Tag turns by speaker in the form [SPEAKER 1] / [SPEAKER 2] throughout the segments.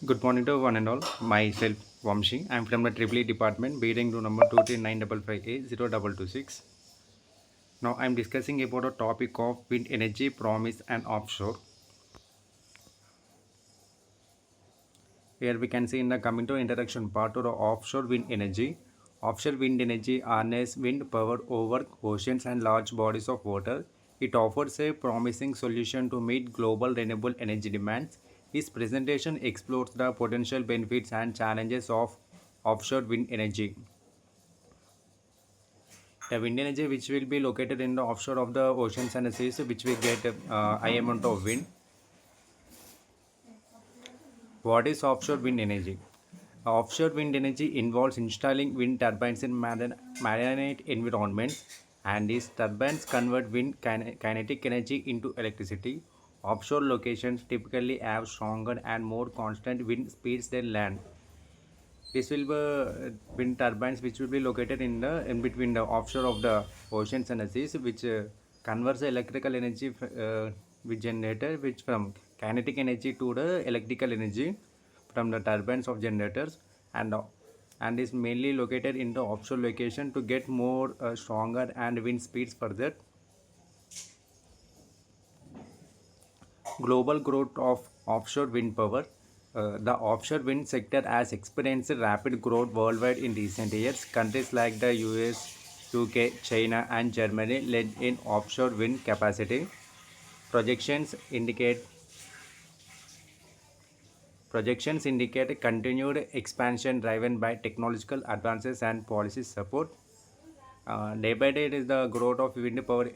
[SPEAKER 1] Good morning to one and all. Myself Vamshi. I'm from the Triple E department, bearing to number 23955A0226. Now I'm discussing about a topic of wind energy, promise and offshore. Here we can see in the coming to introduction part to the offshore wind energy. Offshore wind energy harness wind power over oceans and large bodies of water. It offers a promising solution to meet global renewable energy demands. This presentation explores the potential benefits and challenges of offshore wind energy. The wind energy which will be located in the offshore of the oceans and the seas, which we get high amount of wind. What is offshore wind energy? Offshore wind energy involves installing wind turbines in marine environments, and these turbines convert wind kinetic energy into electricity. Offshore locations typically have stronger and more constant wind speeds than land. This will be wind turbines which will be located in between the offshore of the oceans and the seas, which converts the electrical energy with generator, which from kinetic energy to the electrical energy from the turbines of generators, and and is mainly located in the offshore location to get more stronger and wind speeds further. Global growth of offshore wind power. The offshore wind sector has experienced rapid growth worldwide in recent years. Countries like the US, UK, China, and Germany led in offshore wind capacity. Projections indicate Projections indicate continued expansion driven by technological advances and policy support. Day by day, it is the growth of wind power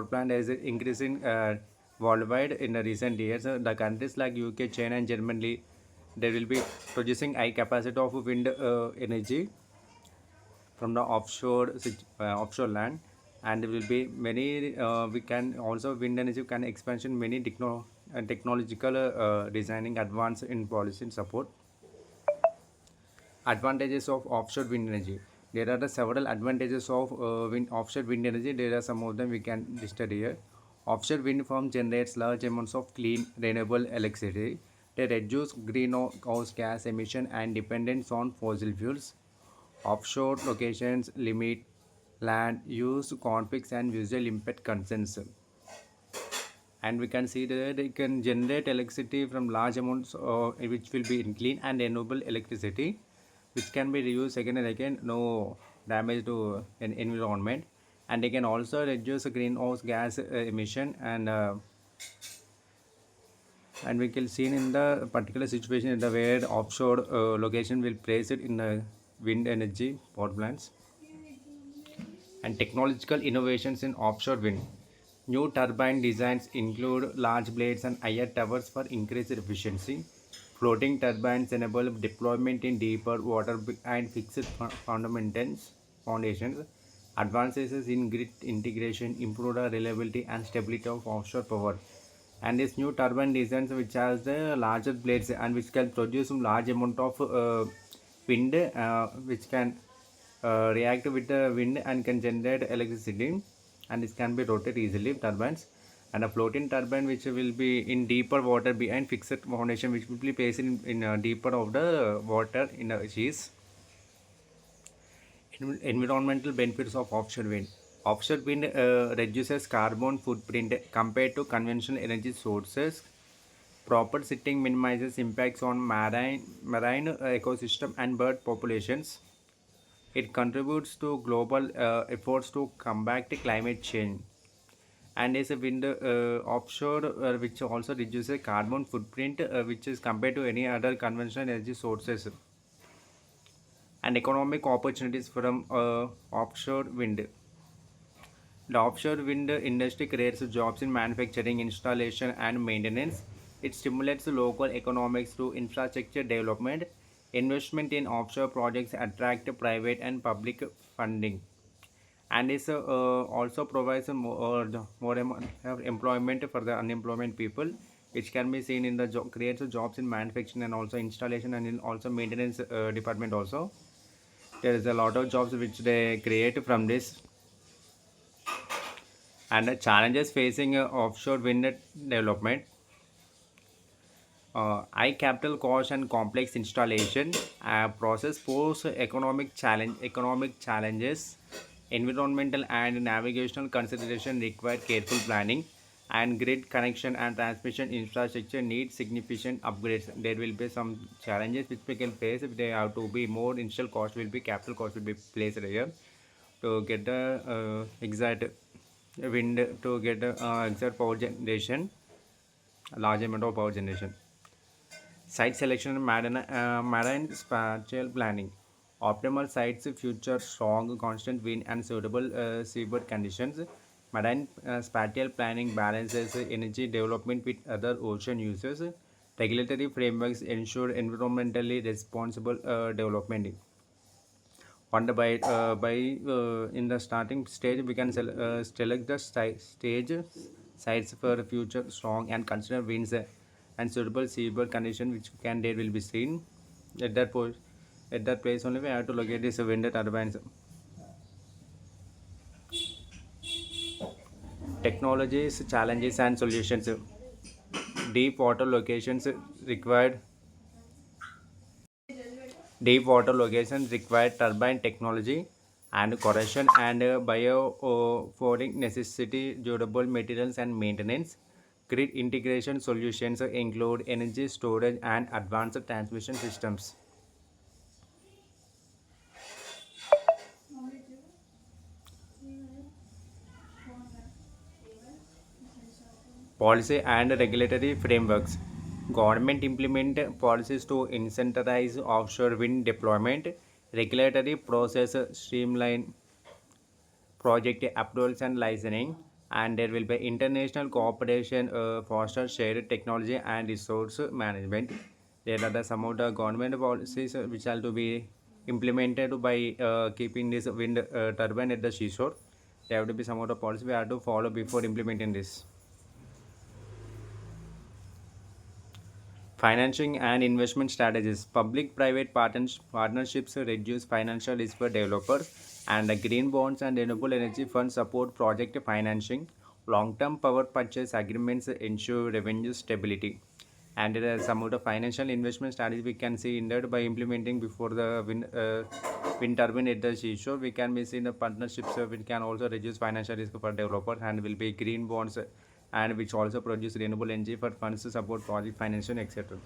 [SPEAKER 1] plant is increasing worldwide in the recent years. The countries like UK, China, and Germany, they will be producing high capacity of wind energy from the offshore land, and there will be many. We can also wind energy can expansion many technological designing advance in policy and support. Advantages of offshore wind energy. There are the several advantages of offshore wind energy. There are some of them we can study here. Offshore wind farm generates large amounts of clean renewable electricity. They reduce greenhouse gas emission and dependence on fossil fuels. Offshore locations limit land use conflicts and visual impact concerns, and we can see that it can generate electricity from large amounts which will be in clean and renewable electricity, which can be reused again and again, no damage to an environment. And they can also reduce the greenhouse gas emission, and we can see in the particular situation in the where offshore location will place it in the wind energy power plants. And technological innovations in offshore wind. New turbine designs include large blades and higher towers for increased efficiency. Floating turbines enable deployment in deeper water and fixed foundations. Advances in grid integration improve the reliability and stability of offshore power. And this new turbine designs which has the larger blades and which can produce large amount of wind, which can react with the wind and can generate electricity, and this can be rotated easily turbines. And a floating turbine which will be in deeper water behind fixed foundation, which will be placed in deeper of the water in the seas. Environmental benefits of offshore wind. Offshore wind reduces carbon footprint compared to conventional energy sources. Proper setting minimizes impacts on marine ecosystem and bird populations. It contributes to global efforts to combat climate change, and is a wind offshore which also reduces carbon footprint, which is compared to any other conventional energy sources. And economic opportunities from offshore wind. The offshore wind industry creates jobs in manufacturing, installation, and maintenance. It stimulates local economics through infrastructure development. Investment in offshore projects attract private and public funding, and it also provides more of employment for the unemployment people, which can be seen in the creates jobs in manufacturing and also installation and in also maintenance department also. There is a lot of jobs which they create from this. And the challenges facing offshore wind development. high capital cost and complex installation, process pose economic challenges, environmental and navigational consideration require careful planning, and grid connection and transmission infrastructure need significant upgrades. There will be some challenges which we can face if they have to be more initial cost will be capital cost will be placed here to get the exact wind to get the exact power generation, large amount of power generation. Site selection and marine spatial planning. Optimal sites feature strong, constant wind and suitable seabed conditions. Marine spatial planning balances energy development with other ocean uses. Regulatory frameworks ensure environmentally responsible development. By in the starting stage, we can select the stage sites for future strong and consider winds and suitable seabed condition which can there will be seen at that point. At that place only we have to locate this wind turbines. Technologies, challenges and solutions. Deep water locations required Deep water locations require turbine technology and corrosion and biofouling necessity durable materials and maintenance. Grid integration solutions include energy storage and advanced transmission systems. Policy and regulatory frameworks. Government implement policies to incentivize offshore wind deployment. Regulatory process streamline project approvals and licensing, and there will be international cooperation, foster shared technology and resource management. There are some of the government policies which are to be implemented by keeping this wind turbine at the seashore. There have to be some of the policies we have to follow before implementing this. Financing and investment strategies. Public-private partnerships reduce financial risk for developers, and the green bonds and renewable energy funds support project financing. Long-term power purchase agreements ensure revenue stability. And there are some of the financial investment strategies we can see in that by implementing before the wind turbine at the seashore. We can be seeing the partnerships which can also reduce financial risk for developers and will be green bonds and which also produce renewable energy for funds to support project financing, etc.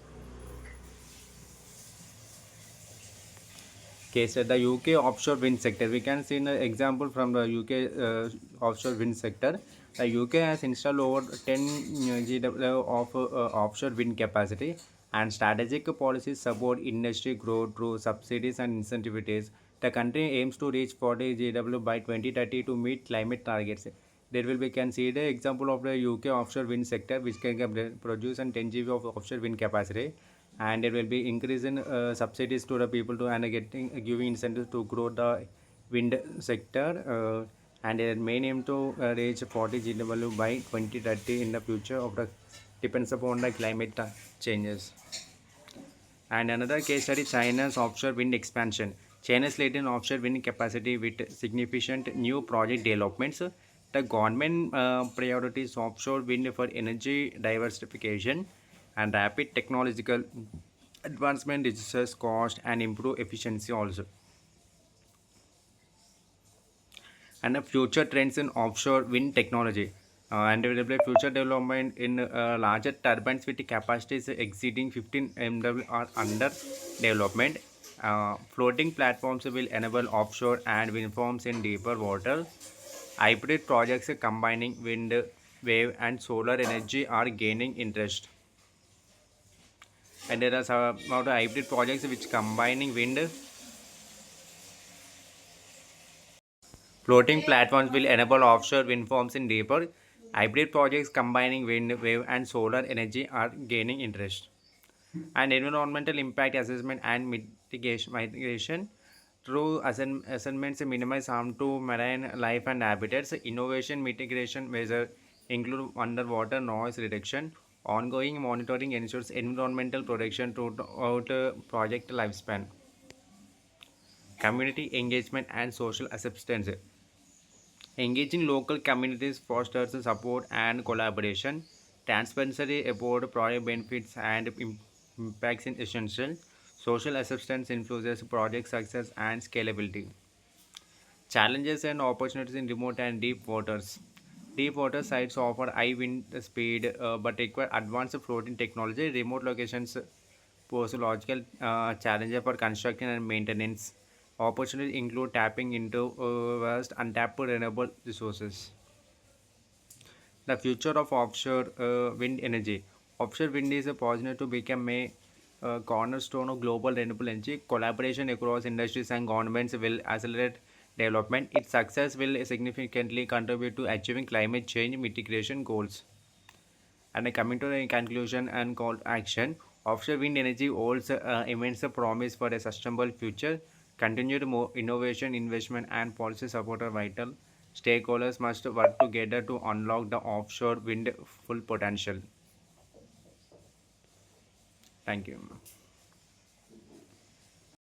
[SPEAKER 1] Case at the UK offshore wind sector. We can see an example from the UK offshore wind sector. The UK has installed over 10 GW of offshore wind capacity, and strategic policies support industry growth through subsidies and incentives. The country aims to reach 40 GW by 2030 to meet climate targets. There will be can see the example of the UK offshore wind sector which can produce and 10 GB of offshore wind capacity, and there will be increase in subsidies to the people to and getting giving incentives to grow the wind sector, and their main aim to reach 40 GW by 2030 in the future of the depends upon the climate changes. And another case study, China's offshore wind expansion. China's latent offshore wind capacity with significant new project developments. The government priorities offshore wind for energy diversification and rapid technological advancement reduces cost and improve efficiency also. And the future trends in offshore wind technology. And there will be future development in larger turbines with capacities exceeding 15 MW are under development. Floating platforms will enable offshore and wind farms in deeper water. Hybrid projects combining wind, wave, and solar energy are gaining interest. And there are some of the hybrid projects which combining wind. Floating platforms will enable offshore wind farms in deeper. Hybrid projects combining wind, wave, and solar energy are gaining interest. And environmental impact assessment and mitigation through assessments minimize harm to marine life and habitats. Innovation mitigation measures include underwater noise reduction. Ongoing monitoring ensures environmental protection throughout project lifespan. Community engagement and social acceptance. Engaging local communities fosters support and collaboration. Transparency about project benefits and impacts is essential. Social acceptance influences project success and scalability. Challenges and opportunities in remote and deep waters. Deep water sites offer high wind speed but require advanced floating technology. Remote locations pose a logical challenges for construction and maintenance. Opportunities include tapping into vast untapped renewable resources. The future of offshore wind energy. Offshore wind is a position to become a cornerstone of global renewable energy. Collaboration across industries and governments will accelerate development. Its success will significantly contribute to achieving climate change mitigation goals. And coming to the conclusion and call to action, offshore wind energy holds immense promise for a sustainable future. Continued innovation, investment, and policy support are vital. Stakeholders must work together to unlock the offshore wind full potential. Thank you.